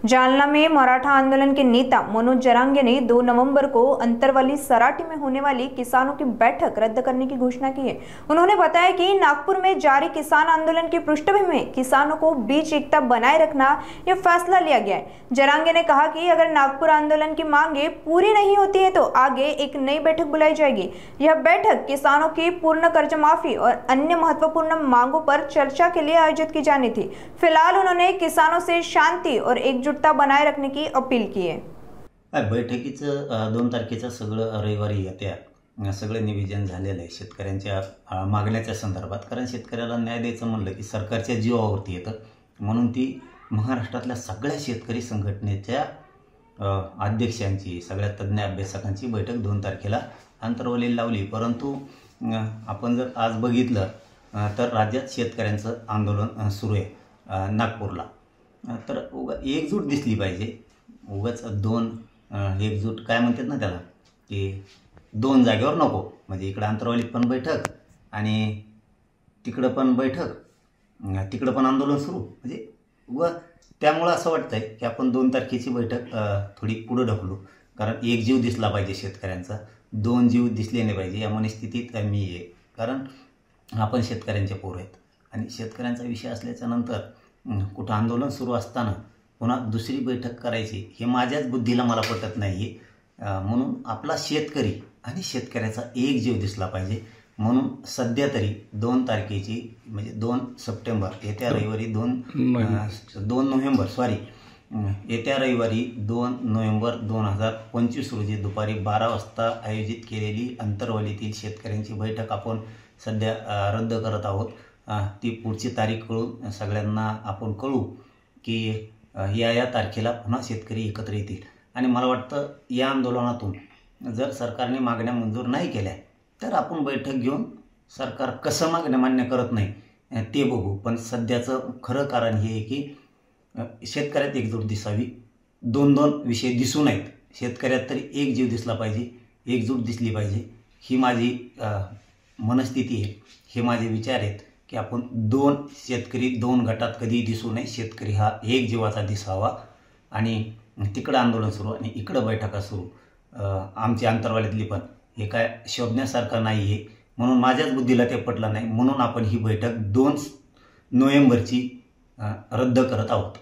जालना में मराठा आंदोलन के नेता मनोज जरांगे ने 2 नवंबर को अंतरवाली सराटी में होने वाली किसानों की बैठक रद्द करने की घोषणा की है। उन्होंने बताया कि नागपुर में जारी किसान आंदोलन की पृष्ठभूमि में किसानों को बीच एकता बनाए रखना यह फैसला लिया गया है। जरांगे ने कहा कि अगर नागपुर आंदोलन की मांगे पूरी नहीं होती है तो आगे एक नई बैठक बुलाई जाएगी। यह बैठक किसानों की पूर्ण कर्ज माफी और अन्य महत्वपूर्ण मांगों पर चर्चा के लिए आयोजित की जानी थी। फिलहाल उन्होंने किसानों से शांति और एकजुटता बनाए रखने की अपील की है। बैठकीचं 2 तारखेचं सगळं रविवारी येत्या सगळं नियोजन झालेलं आहे शेतकऱ्यांच्या मागण्याच्या संदर्भात। कारण शेतकऱ्याला न्याय द्यायचं म्हणलं की सरकारच्या जीवावरती येतं, म्हणून ती महाराष्ट्रातल्या सगळ्या शेतकरी संघटनेच्या अध्यक्षांची सगळ्या तज्ञ अभ्यासकांची बैठक 2 तारखेला अंतरवाली लावली। परंतु आपण जर आज बघितलं तर राज्यात शेतकऱ्यांचं आंदोलन सुरू आहे नागपूरला। तर एकजूट दिसली पाहिजे। उगाच 2 एकजूट काय म्हणतात ना त्याला, की 2 जागेवर नको, म्हणजे इकडे अंतरवालीत पण बैठक आणि तिकडं पण बैठक, तिकडं पण आंदोलन सुरू, म्हणजे त्यामुळे असं वाटतंय की आपण 2 तारखेची बैठक थोडी पुढे ढकलू। कारण एक जीव दिसला पाहिजे शेतकऱ्यांचा, 2 जीव दिसले नाही पाहिजे या मनस्थितीत मी आहे। कारण आपण शेतकऱ्यांचे पोर आहेत आणि शेतकऱ्यांचा विषय असल्याच्या नंतर कुठं आंदोलन सुरू असताना पुन्हा दुसरी बैठक करायची हे माझ्याच बुद्धीला मला पटत नाही। म्हणून आपला शेतकरी आणि शेतकऱ्याचा एक जीव दिसला पाहिजे। म्हणून सध्या तरी 2 तारखेची म्हणजे 2 सप्टेंबर येत्या रविवारी 2 नोव्हेंबर 2025 रोजी दुपारी 12 वाजता आयोजित केलेली अंतरवालीतील शेतकऱ्यांची बैठक आपण सध्या रद्द करत आहोत। ती पुढची तारीख कळून सगळ्यांना आपण कळू की या तारखेला पुन्हा शेतकरी एकत्र येतील। आणि मला वाटतं या आंदोलनातून जर सरकारने मागण्या मंजूर नाही केल्या तर आपण बैठक घेऊन सरकार कसं मागण्या मान्य करत नाही ते बघू। पण सध्याचं खरं कारण हे आहे की शेतकऱ्यात एकजूट दिसावी, 2 विषय दिसू नयेत, शेतकऱ्यात तरी एक जीव दिसला पाहिजे, एकजूट दिसली पाहिजे। ही माझी मनस्थिती आहे, हे माझे विचार आहेत की आपण 2 शेतकरी 2 गटात कधी दिसू नये। शेतकरी हा एक जीवाचा दिसावा आणि तिकडं आंदोलन सुरू आणि इकडं बैठका सुरू। आमची अंतरवालीतली पण हे काय शोभण्यासारखं नाही आहे, म्हणून माझ्याच बुद्धीला ते पटलं नाही, म्हणून आपण ही बैठक 2 नोव्हेंबरची रद्द करत आहोत।